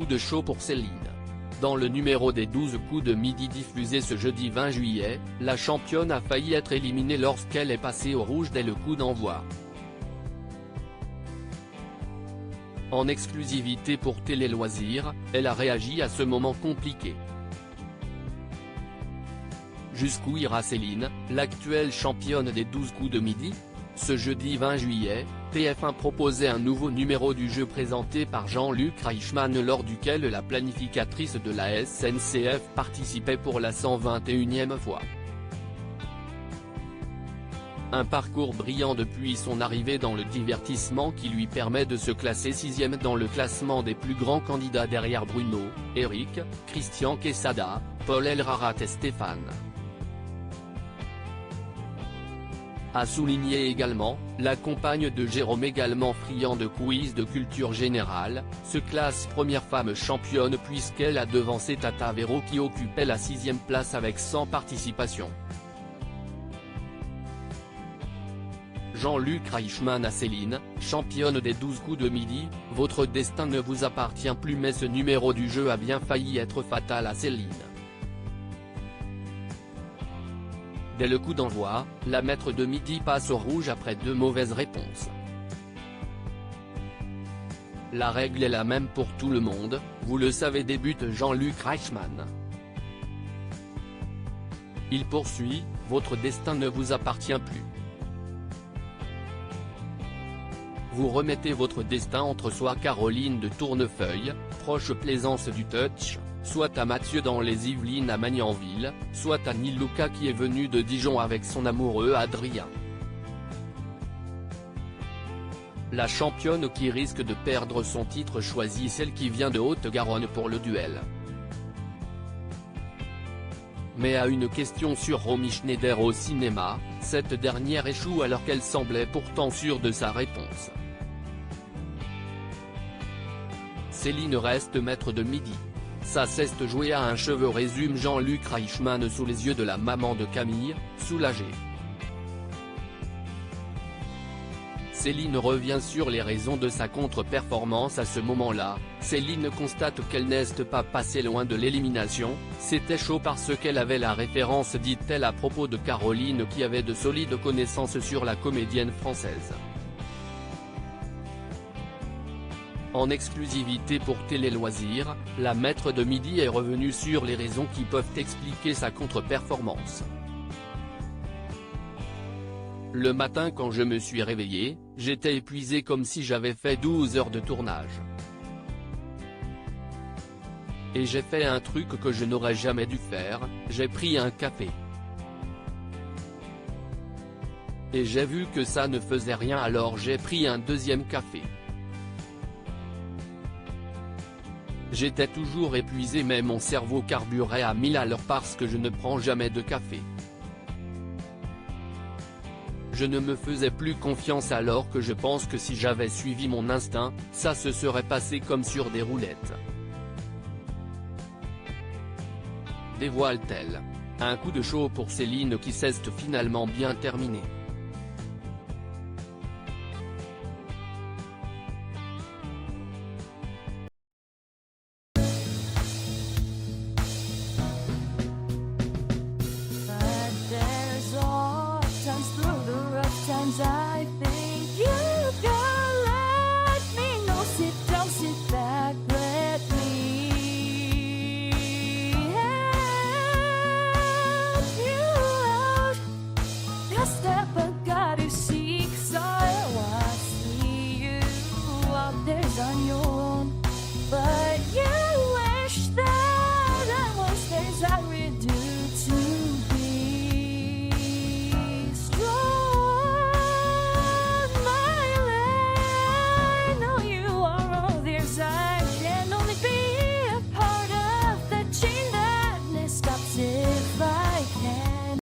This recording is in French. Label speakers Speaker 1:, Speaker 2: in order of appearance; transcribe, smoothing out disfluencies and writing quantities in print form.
Speaker 1: coup de chaud pour Céline. Dans le numéro des 12 coups de midi diffusé ce jeudi 20 juillet, la championne a failli être éliminée lorsqu'elle est passée au rouge dès le coup d'envoi. En exclusivité pour Télé Loisirs, elle a réagi à ce moment compliqué. Jusqu'où ira Céline, l'actuelle championne des 12 coups de midi ? Ce jeudi 20 juillet, TF1 proposait un nouveau numéro du jeu présenté par Jean-Luc Reichmann lors duquel la planificatrice de la SNCF participait pour la 121e fois. Un parcours brillant depuis son arrivée dans le divertissement qui lui permet de se classer 6e dans le classement des plus grands candidats derrière Bruno, Eric, Christian Quesada, Paul Elrarat et Stéphane. A souligné également, la compagne de Jérôme également friand de quiz de culture générale, se classe première femme championne puisqu'elle a devancé Tata Véro qui occupait la 6e place avec 100 participations. Jean-Luc Reichmann à Céline, championne des 12 coups de midi, votre destin ne vous appartient plus mais ce numéro du jeu a bien failli être fatal à Céline. Dès le coup d'envoi, la maître de midi passe au rouge après 2 mauvaises réponses. La règle est la même pour tout le monde, vous le savez, débute Jean-Luc Reichmann. Il poursuit, votre destin ne vous appartient plus. Vous remettez votre destin entre soit Caroline de Tournefeuille, proche Plaisance du Touch, soit à Mathieu dans les Yvelines à Magnanville, soit à Nilouka qui est venu de Dijon avec son amoureux Adrien. La championne qui risque de perdre son titre choisit celle qui vient de Haute-Garonne pour le duel. Mais à une question sur Romy Schneider au cinéma, cette dernière échoue alors qu'elle semblait pourtant sûre de sa réponse. Céline reste maître de midi. Ça ceste joué à un cheveu, résume Jean-Luc Reichmann sous les yeux de la maman de Camille, soulagée. Céline revient sur les raisons de sa contre-performance à ce moment-là. Céline constate qu'elle n'est pas passée loin de l'élimination, c'était chaud parce qu'elle avait la référence, dit-elle à propos de Caroline qui avait de solides connaissances sur la comédienne française. En exclusivité pour Télé Loisirs, la maître de midi est revenue sur les raisons qui peuvent expliquer sa contre-performance. Le matin quand je me suis réveillée, j'étais épuisée comme si j'avais fait 12 heures de tournage. Et j'ai fait un truc que je n'aurais jamais dû faire, j'ai pris un café. Et j'ai vu que ça ne faisait rien alors j'ai pris un deuxième café. J'étais toujours épuisé mais mon cerveau carburait à 1000 à l'heure parce que je ne prends jamais de café. Je ne me faisais plus confiance alors que je pense que si j'avais suivi mon instinct, ça se serait passé comme sur des roulettes. Dévoile-t-elle. Un coup de chaud pour Céline qui s'est finalement bien terminé.